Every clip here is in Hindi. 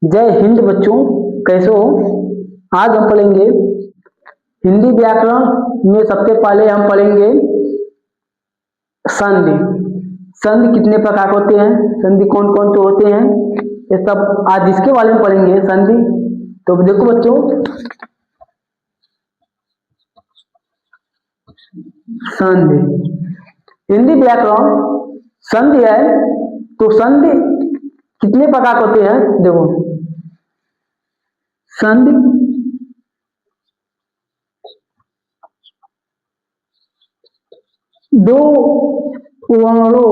जय हिंद बच्चों, कैसे हो। आज हम पढ़ेंगे हिंदी व्याकरण में। सबसे पहले हम पढ़ेंगे संधि। संधि कितने प्रकार के होते हैं, संधि कौन कौन से होते हैं, ये सब आज इसके बारे में पढ़ेंगे संधि। तो देखो बच्चों, संधि हिंदी व्याकरण संधि है। तो संधि कितने प्रकार के होते हैं, देखो संधि दो वर्णों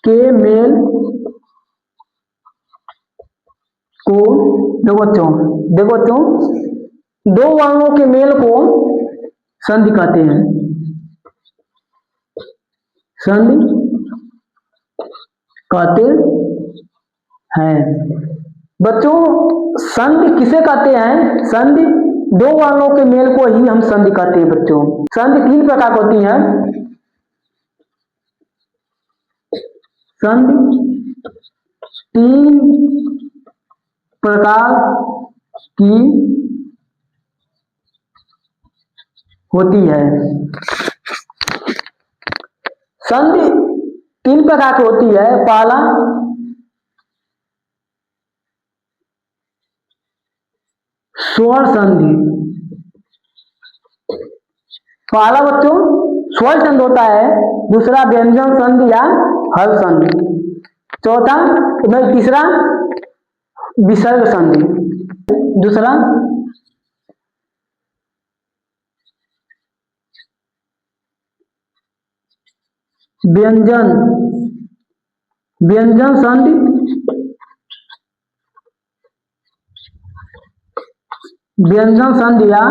के मेल को, देखो बच्चों, दो वर्णों के मेल को संधि कहते हैं। संधि कहते हैं बच्चों। संधि किसे कहते हैं, संधि दो वर्णों के मेल को ही हम संधि कहते हैं बच्चों। संधि तीन प्रकार की होती है। संधि तीन प्रकार की होती है। संधि तीन प्रकार की होती है। पहला स्वर संधि। पहला बच्चों स्वर संधि होता है। दूसरा व्यंजन संधि या हल संधि। चौथा तीसरा विसर्ग संधि। दूसरा व्यंजन संधि। व्यंजन संधि या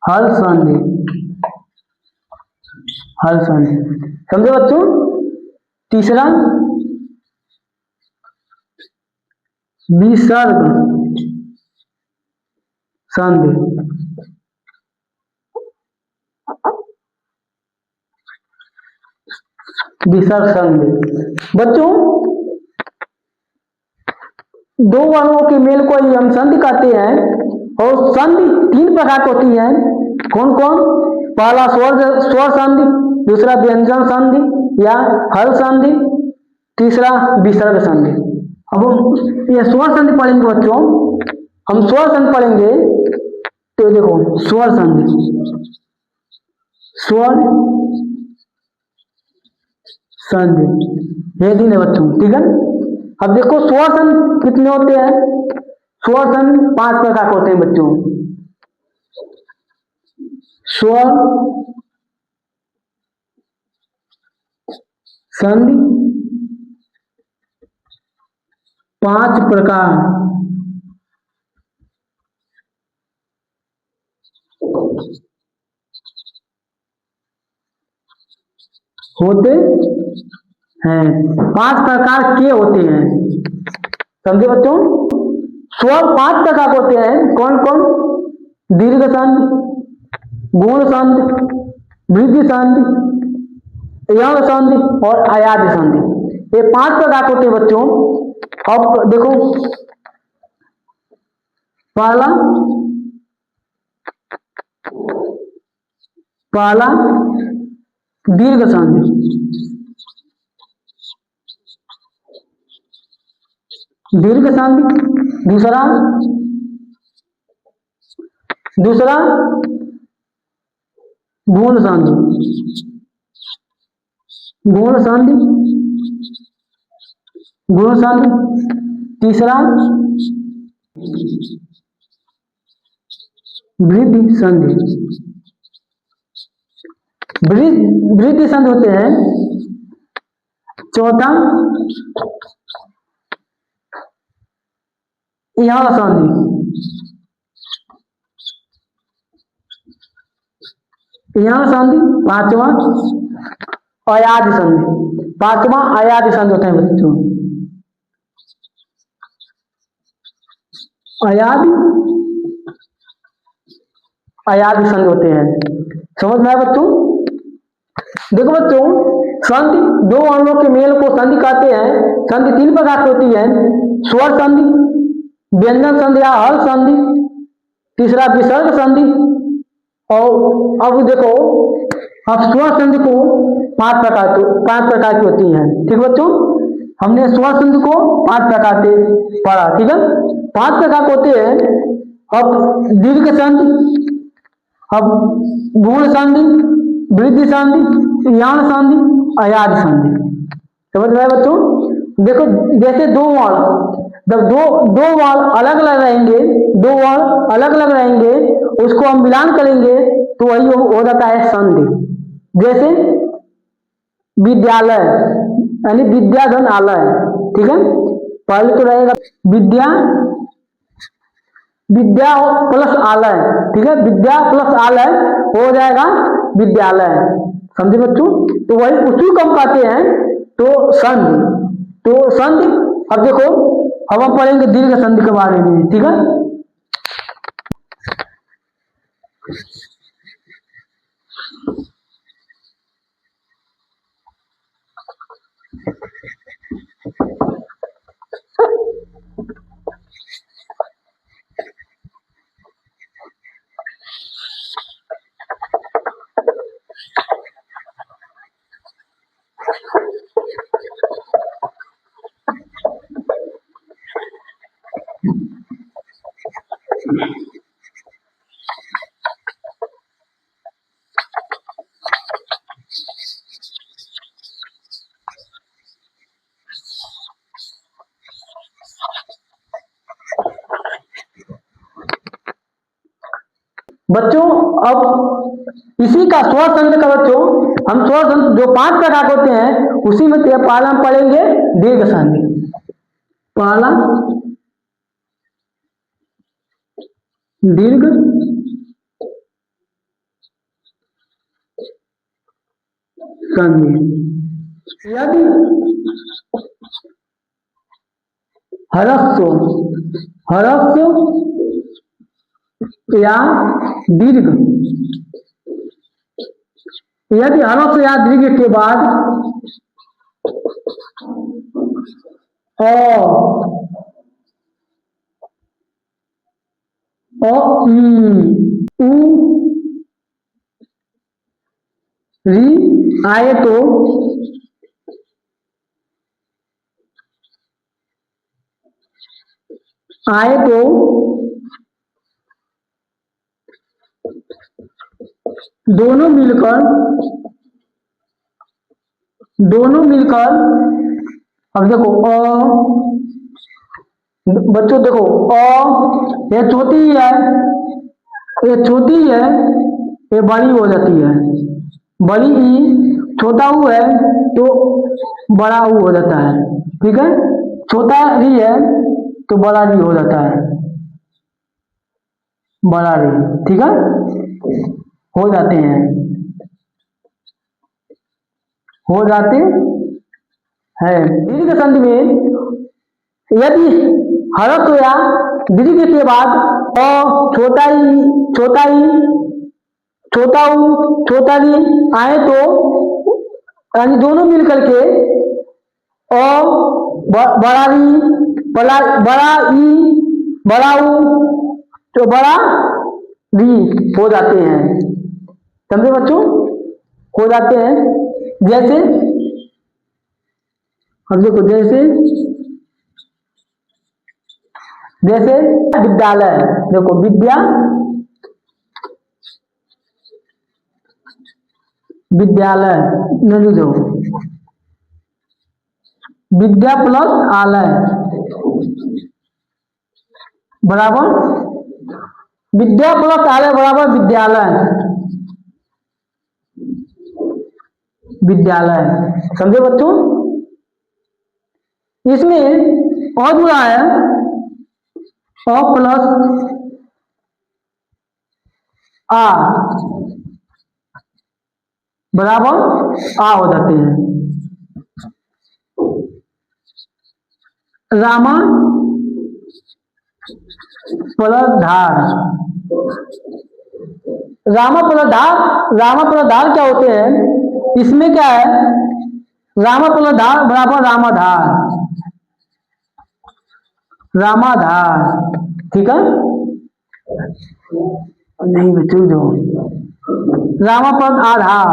हल संधि। समझे बच्चों। तीसरा विसर्ग संधि। विसर्ग संधि बच्चों, दो वर्णों के मेल को ही हम संधि कहते हैं। और संधि तीन प्रकार की होती है। कौन कौन? पहला स्वर संधि, दूसरा व्यंजन संधि या हल संधि, तीसरा विसर्ग संधि। अब हम ये स्वर संधि पढ़ेंगे बच्चों। हम स्वर संधि पढ़ेंगे तो देखो स्वर संधि, स्वर संधि ये दिन है बच्चों, ठीक है। अब देखो स्वर संधि कितने होते हैं। स्वर संधि पांच प्रकार के होते हैं बच्चों। स्वर संधि पांच प्रकार होते हैं। पांच प्रकार के होते हैं, समझे बच्चों। स्वर पांच प्रकार के होते हैं। कौन कौन? दीर्घ संधि, गुण संधि, वृद्धि संधि, यंग संधि और अयाज संधि। ये पांच प्रकार के होते हैं बच्चों। अब देखो पहला दीर्घ संधि। दीर्घ संधि। दूसरा गुण संधि। गुण संधि। तीसरा वृद्धि संधि। वृद्धि संधि होते हैं। चौथा यंग संधि। यंग संधि पांचवा अयाज संधि। पांचवा अयाज संधि होते हैं बच्चों। अयाज संधि होते हैं। समझ में आया बच्चों। देखो बच्चों, संधि दो वर्णों के मेल को संधि कहते हैं। संधि तीन प्रकार की होती है, स्वर संधि, व्यंजन संधि या हल संधि, तीसरा विसर्ग संधि। और अब देखो, अब स्वर संधि को पांच प्रकार की होती है। ठीक बच्चों, हमने स्वर संधि को पांच प्रकार से पढ़ा। ठीक है, पांच प्रकार के होते हैं। अब दीर्घ संधि, अब गुण संधि, वृद्धि संधि, यान संधि, अयाज संधि। समझ में आया बच्चों? देखो, जैसे दो वर्ण, जब दो वर्ण अलग अलग रहेंगे, दो वर्ण अलग अलग रहेंगे, उसको हम मिलान करेंगे तो वही हो जाता है संधि। जैसे विद्यालय यानी विद्याधन आलय। ठीक है, पहले तो रहेगा विद्या, विद्या प्लस आलय। ठीक है, विद्या प्लस आलय हो जाएगा विद्यालय। समझे बच्चों? तो वही उसी को हम कहते हैं तो संधि। तो संधि, अब देखो, अब हम पढ़ेंगे दीर्घ संधि के बारे में। ठीक है, बच्चों अब इसी का स्वर संधि का, बच्चों हम स्वर संधि जो पांच प्रकार होते हैं उसी में पहला हम पढ़ेंगे दीर्घ संधि। पहला दीर्घ संधि। यदि ह्रस्व या दीर्घ, यदि ह्रस्व या दीर्घ के बाद उ री आए तो दोनों मिलकर अब देखो बच्चों देखो, ये छोटी है, ये बड़ी हो जाती है, बड़ी ई, छोटा ऊ है तो बड़ा ऊ हो जाता है। ठीक है, छोटा री है तो बड़ा री हो जाता है, बड़ा री। ठीक है, हो जाते हैं, दीर्घ संधि में यदि ह्रस्व या दीर्घ के बाद छोटा ई, छोटा ऊ, छोटा री आए तो यानी दोनों मिलकर के बड़ा री, बड़ा ई, बड़ा ऊ तो बड़ा री हो जाते हैं। समझे बच्चों? हो जाते हैं। जैसे अब देखो, जैसे विद्यालय, देखो विद्यालय नहीं, दो विद्या प्लस आलय बराबर, विद्या प्लस आलय बराबर विद्यालय। समझे बच्चों? इसमें और जुड़ा है प्लस आ बराबर आ हो जाते हैं। रामा प्लस धार, रामा प्लस धार क्या होते हैं? इसमें क्या है, रामा प्लस धार बराबर रामाधार, रामाधार, ठीक है। नहीं बच्चों, जो रामा प्लस आधार,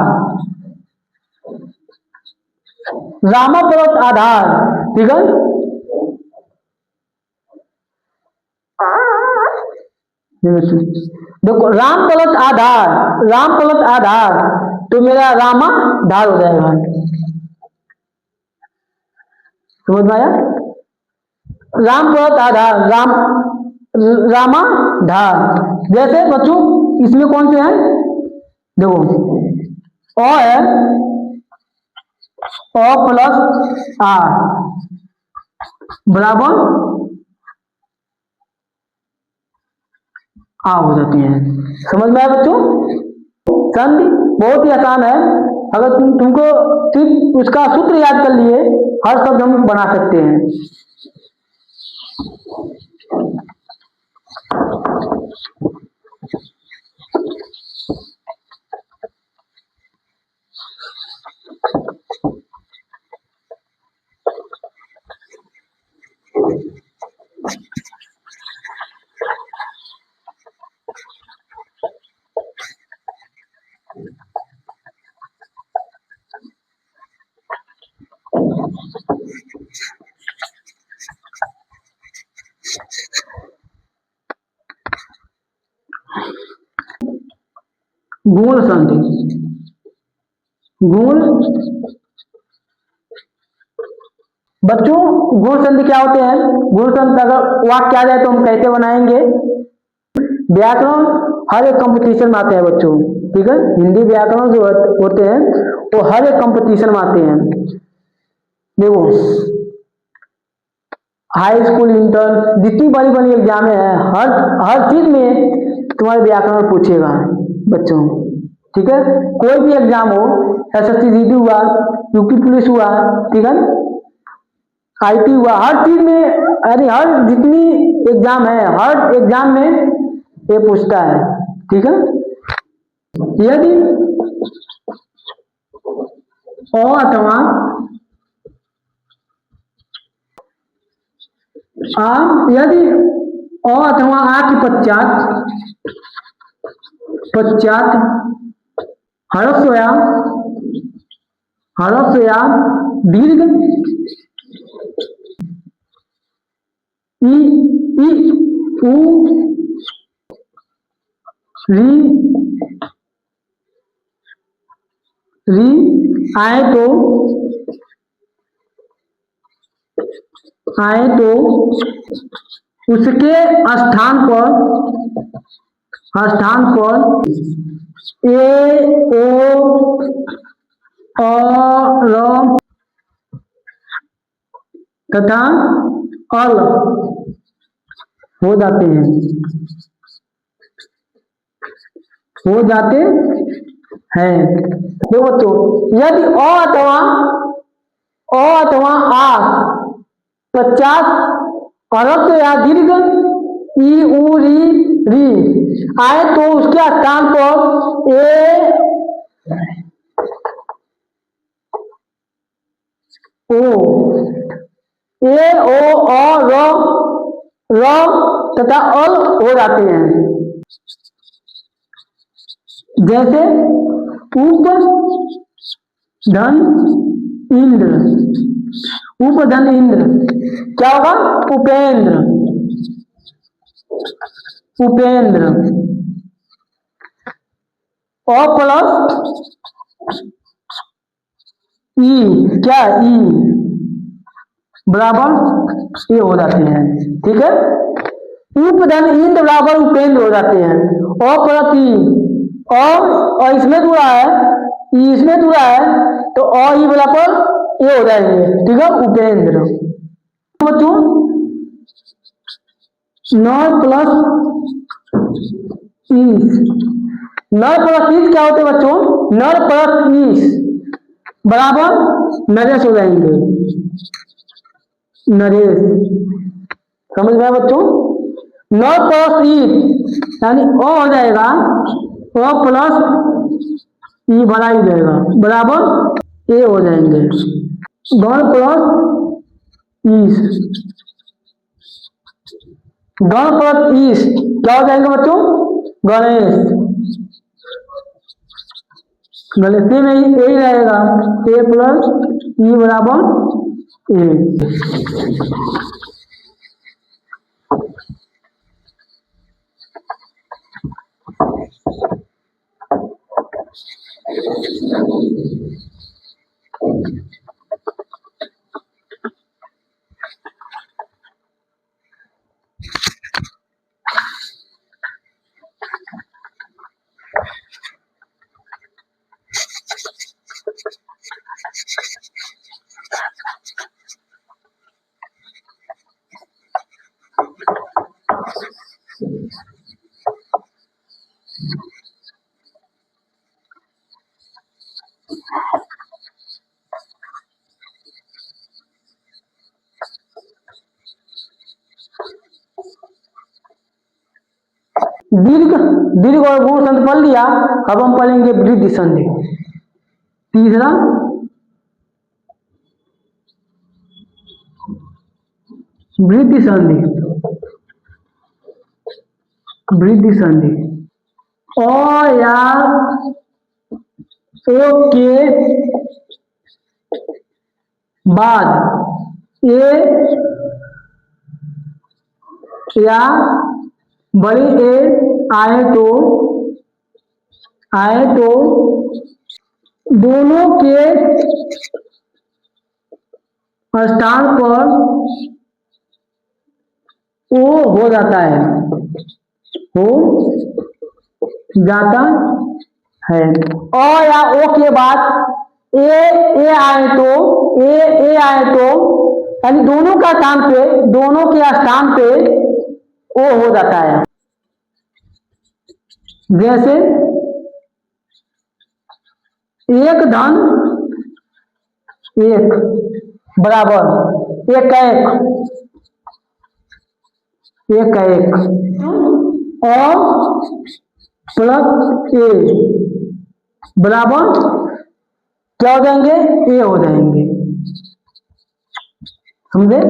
रामा प्लस आधार, ठीक है। देखो राम प्लस आधार, राम प्लस आधार, तो मेरा रामा धार हो जाएगा, समझ में आया। राम प्लस आधार, राम रामा धार। जैसे बच्चों इसमें कौन से हैं, देखो ओ है, ओ प्लस आ बराबर आ हो जाती है, समझ में आया बच्चों। संधि बहुत ही आसान है, अगर तुमको सिर्फ उसका सूत्र याद कर लिए, हर शब्द हम बना सकते हैं। गुण संधि, गुण बच्चों गुण संधि क्या होते हैं, गुण संधि अगर वाक्य आ जाए तो हम कैसे बनाएंगे। व्याकरण हर एक कंपटीशन में आते हैं बच्चों, ठीक है। हिंदी व्याकरण जो होते हैं वो हर एक कंपटीशन में आते हैं। देखो हाई स्कूल, इंटर, जितनी बड़ी बड़ी एग्जाम है, हर चीज में तुम्हारे व्याकरण पूछेगा बच्चों, ठीक है। कोई भी एग्जाम हो, एसएससी जीडी हुआ, यूपी पुलिस हुआ, ठीक है, आईटी हुआ, हर चीज में, अरे हर जितनी एग्जाम है, हर एग्जाम में ये पूछता है, ठीक है। यदि अ अथवा आ, यदि अ अथवा आ के पश्चात हरस या दीर्घ ई ई उ री आए तो उसके स्थान पर ए ओ र तथा अल हो जाते हैं, देखो बच्चों, यदि अ अथवा आ 50 हरस या दीर्घ ई उ री आए तो उसके स्थान पर ए ओ र तथा अल हो जाते हैं। जैसे उपधन इंद्र क्या होगा, उपेंद्र। अ प्लस ई क्या, ई बराबर ये हो जाते हैं, ठीक है। उपधन इंद्र बराबर उपेंद्र हो जाते हैं। अ प्लस ई, और इसमें जुड़ा है, ई इसमें जुड़ा है, तो अ ई बराबर ये हो जाएंगे, ठीक है, उपेंद्र। बच्चों नर प्लस ईस क्या होते हैं बच्चों, नर प्लस ईस बराबर नरेश हो जाएंगे, नरेश, समझ में आया बच्चों। नौ प्लस ई यानी ओ हो जाएगा, ओ प्लस ई भरा ही रहेगा, बराबर ए हो जाएंगे। गण प्लस ईस, गण प्लस ईस क्या हो जाएंगे बच्चों? गणेश। गणेश में यही रहेगा, ए प्लस ई बराबर ए। दीर्घ दीर्घ और गुण संधि पढ़ लिया, अब हम पढ़ेंगे वृद्धि संधि। तीसरा वृद्धि संधि, वृद्धि संधि अ या ओ के बाद ए या बड़ी ए आए तो दोनों के स्थान पर ओ हो जाता है, हो जाता है। अ या ओ के बाद ए आए तो यानी दोनों का स्थान पे, दोनों के स्थान पे ओ हो जाता है। जैसे एक धन एक बराबर एक का एक और प्लस ए बराबर क्या हो जाएंगे? ए हो जाएंगे। समझे?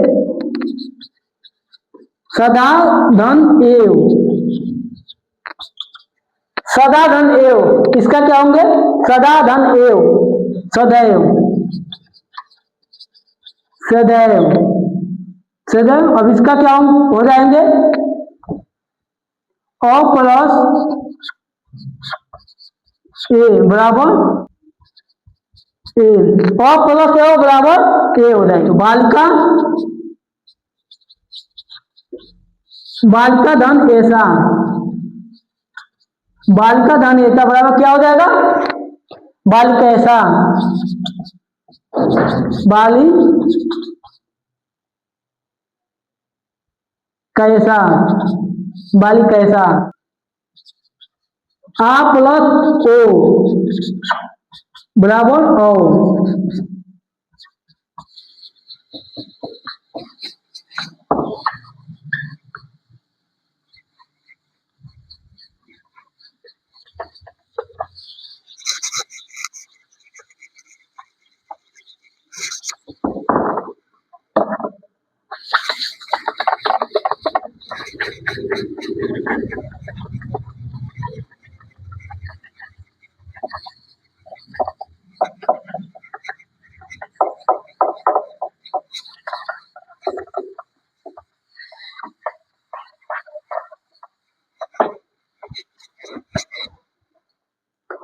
सदा धन एव, सदा धन एव, इसका क्या होंगे? सदा धन एव, सदैव, सदैव, सदैव। अब इसका क्या हो जाएंगे? अ प्लस ए बराबर ए, अ प्लस ए बराबर ए हो जाएंगे। तो बालिका, बालिका धन ऐसा, बालिका धन ऐसा बराबर क्या हो जाएगा? बालिका ऐसा, बाली कैसा, बाली कैसा। आ प्लस ओ बराबर ओ।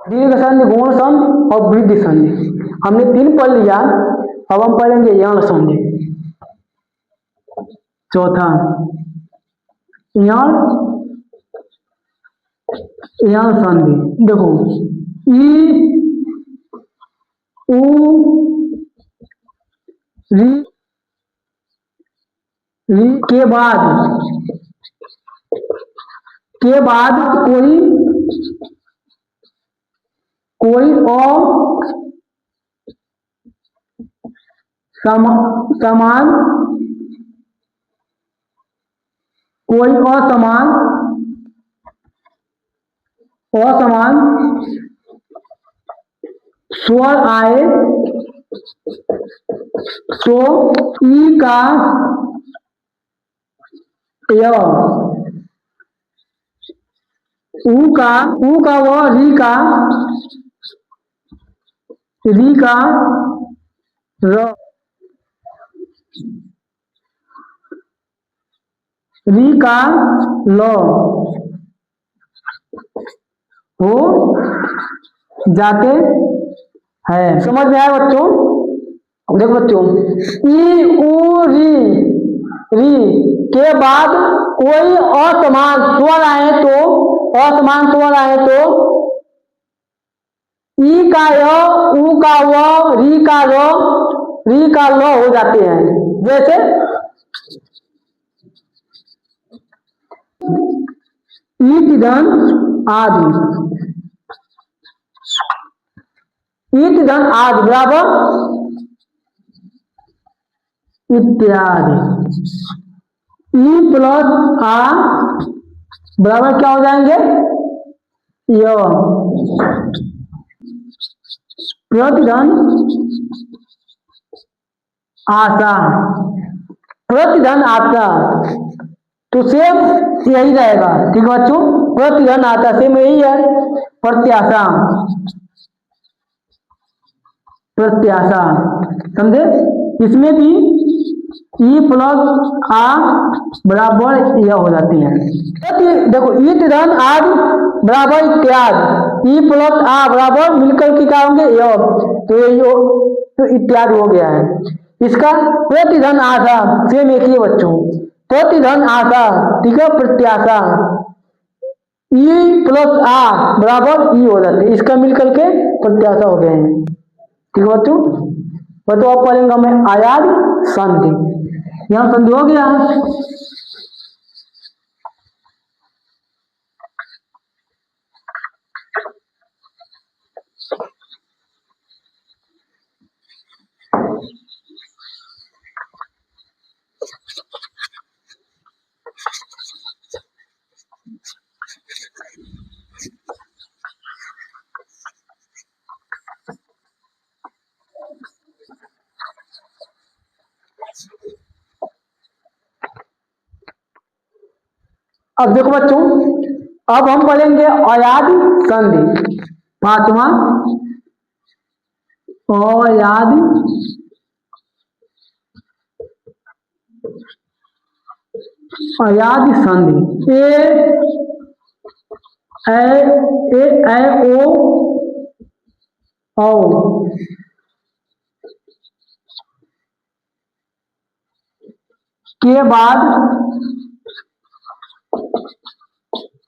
दीर्घ संधि, गुण संधि और वृद्धि संधि हमने 3 पढ़ लिया। अब हम पढ़ेंगे यण संधि। चौथा यण संधि, देखो ई उ री री के बाद कोई और समान, कोई असमान स्वर आए तो ई का य, ऊ का व, री का र, री का ल हो जाते हैं। समझ में आया बच्चों? देखो बच्चों, ई उ री के बाद कोई असमान स्वर आए तो ई का य, ऊ का व, री का र, री का ल हो जाते हैं। जैसे ईट धन आदि, ईट धन आदि बराबर इत्यादि। ई प्लस आ बराबर क्या हो जाएंगे? य। प्रतिधन आशा, प्रतिधन आशा तो सेम यही रहेगा। ठीक है बच्चों, प्रतिधन आशा सेम यही है। प्रत्याशा, प्रत्याशा समझे? इसमें भी ई प्लस आ बराबर यह हो जाती है। देखो ईट धन आदि बराबर इत्यादि, ई प्लस आ बराबर मिलकर के क्या होंगे? य। तो इत्यादि हो गया है। इसका प्रतिधन आशा सेम एक ही बच्चों, प्रतिधन आशा, ठीक है, प्रत्याशा ई प्लस आ बराबर ई हो जाते हैं। इसका मिलकर के प्रत्याशा हो गए हैं। ठीक है बच्चों, तो अब पढ़ेंगे हमें आयाद संधि। यहाँ संधि हो गया। अब देखो बच्चों, अब हम पढ़ेंगे अयाद संधि। पांचवा अयाद संधि। ए ओ के बाद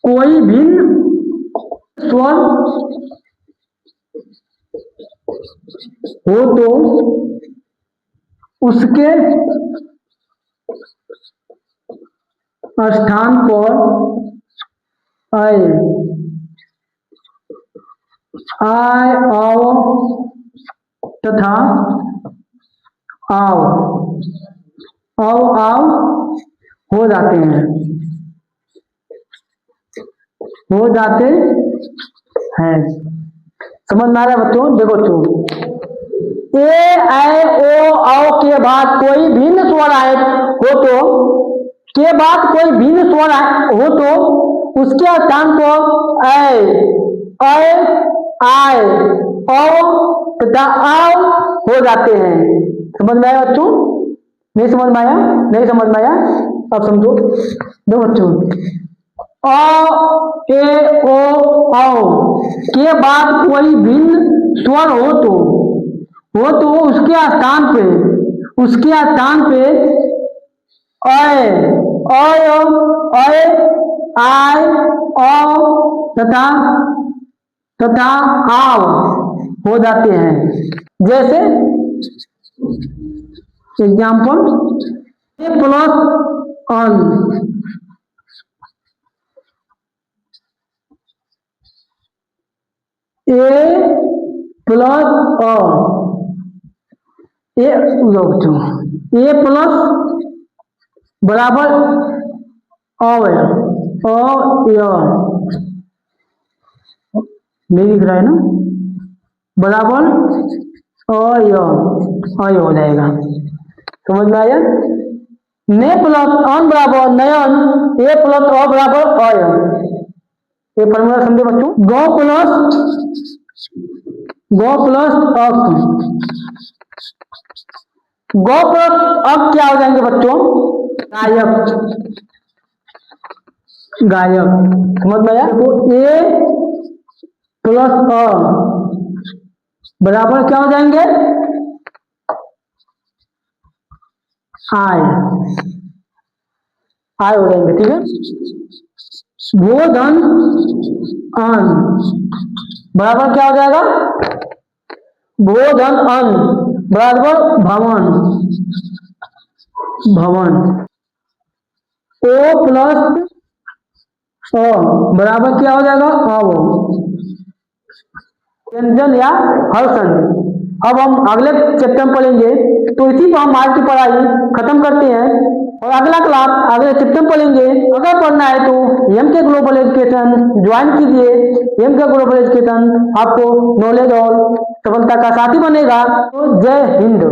कोई भिन्न स्वर हो तो उसके स्थान पर आए, आओ तथा आओ हो जाते हैं, समझ में आ रहा है बच्चों? देखो बच्चों, ए ओ औ के बाद कोई भिन्न स्वर आए हो तो, के बाद कोई भिन्न स्वर हो तो उसके स्थान पर आए औ तथा आओ हो जाते हैं। समझ में आया बच्चों? नहीं समझ में आया? नहीं समझ में आया? अब समझो। दो बच्चों, अ ए ओ औ के बाद कोई भिन्न स्वर हो तो उसके स्थान पे अय आय औ तथा आव हो जाते हैं। जैसे एग्जाम्पल, ए प्लस अन, ए प्लस अ, ए प्लस बराबर नहीं दिख रहा है ना? बराबर अय, अय हो जाएगा। समझ में आया? ने प्लस अन बराबर नयन, ए प्लस अ बराबर अय। ये फॉर्मूला समझे बच्चों? गौ प्लस अक, गौ प्लस अक क्या हो जाएंगे बच्चों? गायक, गायक। समझ में आया? देखो ए प्लस अ बराबर क्या हो जाएंगे? आय, आय हो जाएंगे। ठीक है, वो धन अन बराबर क्या हो जाएगा? वो धन अन बराबर भवन, भवन। ओ प्लस अ बराबर क्या हो जाएगा? अव, व्यंजन या हर्षण। अब हम अगले चैप्टर में पढ़ेंगे, तो इसी पर हम आज की पढ़ाई खत्म करते हैं और अगला क्लास अगले चैप्टर में पढ़ेंगे। अगर पढ़ना है तो एम के ग्लोबल एजुकेशन ज्वाइन कीजिए। एम के ग्लोबल एजुकेशन आपको नॉलेज और सफलता का साथी बनेगा। तो जय हिंद।